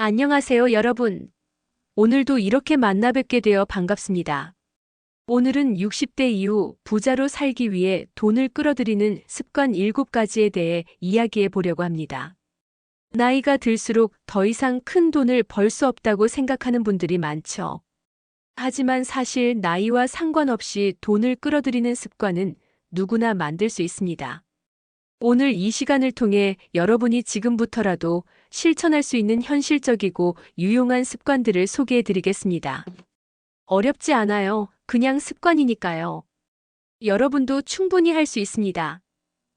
안녕하세요, 여러분. 오늘도 이렇게 만나 뵙게 되어 반갑습니다. 오늘은 60대 이후 부자로 살기 위해 돈을 끌어들이는 습관 7가지에 대해 이야기해 보려고 합니다. 나이가 들수록 더 이상 큰 돈을 벌 수 없다고 생각하는 분들이 많죠. 하지만 사실 나이와 상관없이 돈을 끌어들이는 습관은 누구나 만들 수 있습니다. 오늘 이 시간을 통해 여러분이 지금부터라도 실천할 수 있는 현실적이고 유용한 습관들을 소개해 드리겠습니다. 어렵지 않아요. 그냥 습관이니까요. 여러분도 충분히 할 수 있습니다.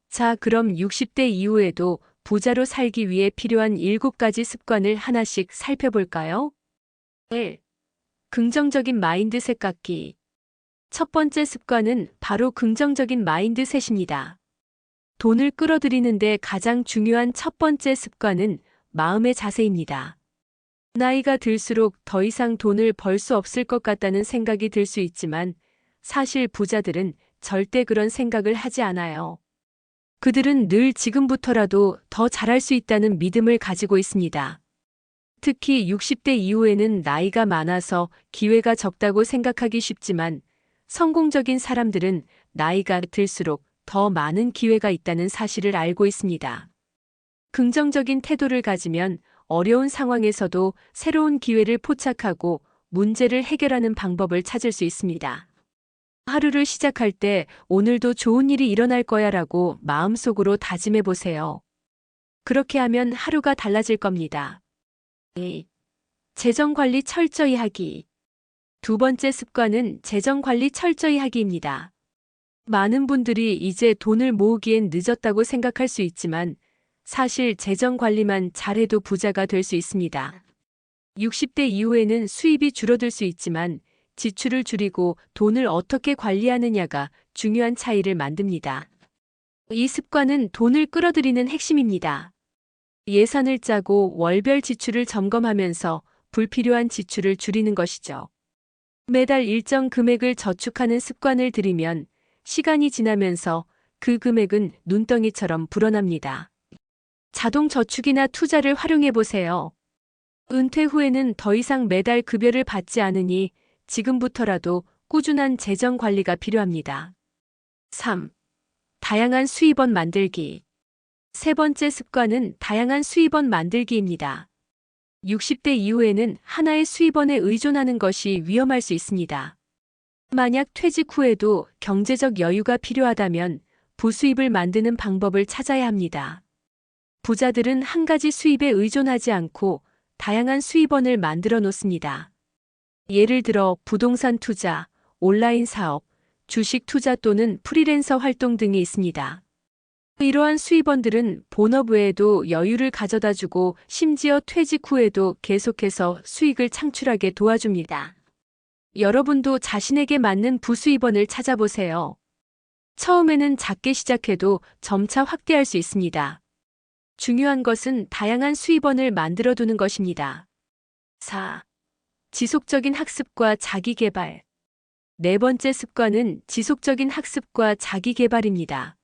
자, 그럼 60대 이후에도 부자로 살기 위해 필요한 7가지 습관을 하나씩 살펴볼까요? 1. 긍정적인 마인드셋 갖기. 첫 번째 습관은 바로 긍정적인 마인드셋입니다. 돈을 끌어들이는데 가장 중요한 첫 번째 습관은 마음의 자세입니다. 나이가 들수록 더 이상 돈을 벌 수 없을 것 같다는 생각이 들 수 있지만 사실 부자들은 절대 그런 생각을 하지 않아요. 그들은 늘 지금부터라도 더 잘할 수 있다는 믿음을 가지고 있습니다. 특히 60대 이후에는 나이가 많아서 기회가 적다고 생각하기 쉽지만 성공적인 사람들은 나이가 들수록 더 많은 기회가 있다는 사실을 알고 있습니다. 긍정적인 태도를 가지면 어려운 상황에서도 새로운 기회를 포착하고 문제를 해결하는 방법을 찾을 수 있습니다. 하루를 시작할 때 오늘도 좋은 일이 일어날 거야 라고 마음속으로 다짐해 보세요. 그렇게 하면 하루가 달라질 겁니다. 2. 재정 관리 철저히 하기. 두 번째 습관은 재정 관리 철저히 하기입니다. 많은 분들이 이제 돈을 모으기엔 늦었다고 생각할 수 있지만 사실 재정 관리만 잘해도 부자가 될 수 있습니다. 60대 이후에는 수입이 줄어들 수 있지만 지출을 줄이고 돈을 어떻게 관리하느냐가 중요한 차이를 만듭니다. 이 습관은 돈을 끌어들이는 핵심입니다. 예산을 짜고 월별 지출을 점검하면서 불필요한 지출을 줄이는 것이죠. 매달 일정 금액을 저축하는 습관을 들이면 시간이 지나면서 그 금액은 눈덩이처럼 불어납니다. 자동 저축이나 투자를 활용해 보세요. 은퇴 후에는 더 이상 매달 급여를 받지 않으니 지금부터라도 꾸준한 재정 관리가 필요합니다. 3. 다양한 수입원 만들기. 세 번째 습관은 다양한 수입원 만들기입니다. 60대 이후에는 하나의 수입원에 의존하는 것이 위험할 수 있습니다. 만약 퇴직 후에도 경제적 여유가 필요하다면 부수입을 만드는 방법을 찾아야 합니다. 부자들은 한 가지 수입에 의존하지 않고 다양한 수입원을 만들어 놓습니다. 예를 들어 부동산 투자, 온라인 사업, 주식 투자 또는 프리랜서 활동 등이 있습니다. 이러한 수입원들은 본업 외에도 여유를 가져다주고 심지어 퇴직 후에도 계속해서 수익을 창출하게 도와줍니다. 여러분도 자신에게 맞는 부수입원을 찾아보세요. 처음에는 작게 시작해도 점차 확대할 수 있습니다. 중요한 것은 다양한 수입원을 만들어두는 것입니다. 4. 지속적인 학습과 자기계발. 네 번째 습관은 지속적인 학습과 자기계발입니다.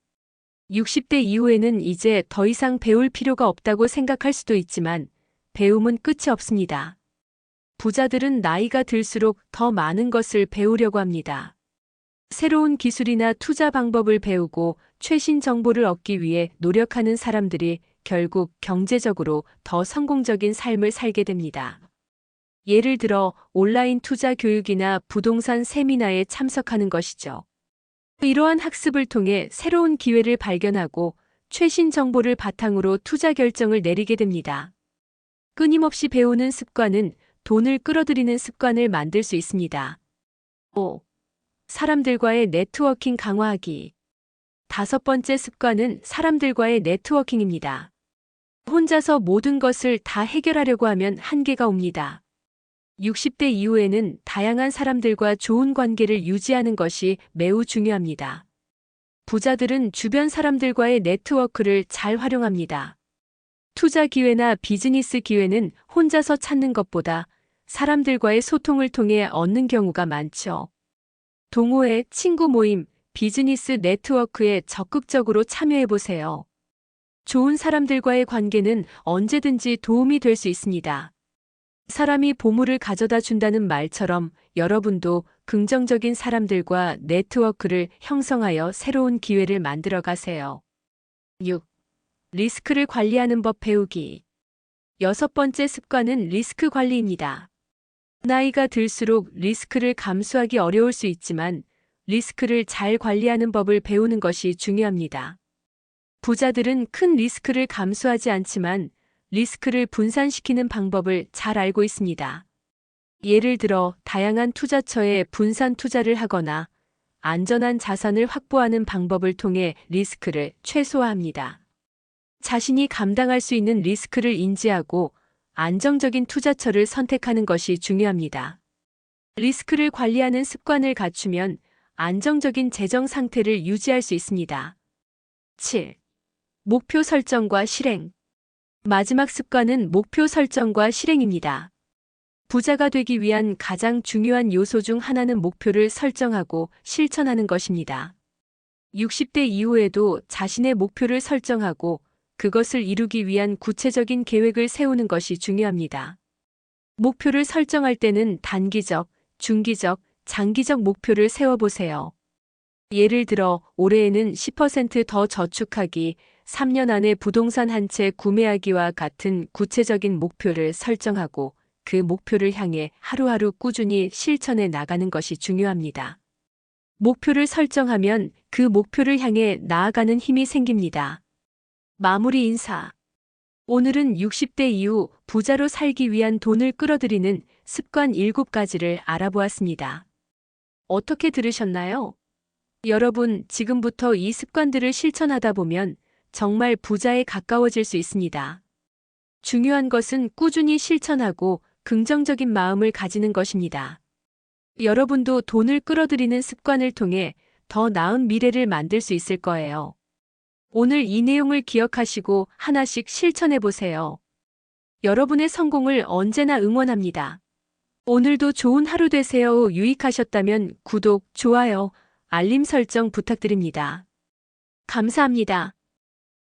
60대 이후에는 이제 더 이상 배울 필요가 없다고 생각할 수도 있지만 배움은 끝이 없습니다. 부자들은 나이가 들수록 더 많은 것을 배우려고 합니다. 새로운 기술이나 투자 방법을 배우고 최신 정보를 얻기 위해 노력하는 사람들이 결국 경제적으로 더 성공적인 삶을 살게 됩니다. 예를 들어 온라인 투자 교육이나 부동산 세미나에 참석하는 것이죠. 이러한 학습을 통해 새로운 기회를 발견하고 최신 정보를 바탕으로 투자 결정을 내리게 됩니다. 끊임없이 배우는 습관은 돈을 끌어들이는 습관을 만들 수 있습니다. 5. 사람들과의 네트워킹 강화하기. 다섯 번째 습관은 사람들과의 네트워킹입니다. 혼자서 모든 것을 다 해결하려고 하면 한계가 옵니다. 60대 이후에는 다양한 사람들과 좋은 관계를 유지하는 것이 매우 중요합니다. 부자들은 주변 사람들과의 네트워크를 잘 활용합니다. 투자 기회나 비즈니스 기회는 혼자서 찾는 것보다 사람들과의 소통을 통해 얻는 경우가 많죠. 동호회, 친구 모임, 비즈니스 네트워크에 적극적으로 참여해 보세요. 좋은 사람들과의 관계는 언제든지 도움이 될 수 있습니다. 사람이 보물을 가져다 준다는 말처럼 여러분도 긍정적인 사람들과 네트워크를 형성하여 새로운 기회를 만들어 가세요. 6. 리스크를 관리하는 법 배우기. 여섯 번째 습관은 리스크 관리입니다. 나이가 들수록 리스크를 감수하기 어려울 수 있지만 리스크를 잘 관리하는 법을 배우는 것이 중요합니다. 부자들은 큰 리스크를 감수하지 않지만 리스크를 분산시키는 방법을 잘 알고 있습니다. 예를 들어 다양한 투자처에 분산 투자를 하거나 안전한 자산을 확보하는 방법을 통해 리스크를 최소화합니다. 자신이 감당할 수 있는 리스크를 인지하고 안정적인 투자처를 선택하는 것이 중요합니다. 리스크를 관리하는 습관을 갖추면 안정적인 재정 상태를 유지할 수 있습니다. 7. 목표 설정과 실행. 마지막 습관은 목표 설정과 실행입니다. 부자가 되기 위한 가장 중요한 요소 중 하나는 목표를 설정하고 실천하는 것입니다. 60대 이후에도 자신의 목표를 설정하고 그것을 이루기 위한 구체적인 계획을 세우는 것이 중요합니다. 목표를 설정할 때는 단기적, 중기적, 장기적 목표를 세워보세요. 예를 들어 올해에는 10%더 저축하기, 3년 안에 부동산 한 채 구매하기와 같은 구체적인 목표를 설정하고 그 목표를 향해 하루하루 꾸준히 실천해 나가는 것이 중요합니다. 목표를 설정하면 그 목표를 향해 나아가는 힘이 생깁니다. 마무리 인사. 오늘은 60대 이후 부자로 살기 위한 돈을 끌어들이는 습관 7가지를 알아보았습니다. 어떻게 들으셨나요? 여러분, 지금부터 이 습관들을 실천하다 보면 정말 부자에 가까워질 수 있습니다. 중요한 것은 꾸준히 실천하고 긍정적인 마음을 가지는 것입니다. 여러분도 돈을 끌어들이는 습관을 통해 더 나은 미래를 만들 수 있을 거예요. 오늘 이 내용을 기억하시고 하나씩 실천해 보세요. 여러분의 성공을 언제나 응원합니다. 오늘도 좋은 하루 되세요. 유익하셨다면 구독, 좋아요, 알림 설정 부탁드립니다. 감사합니다.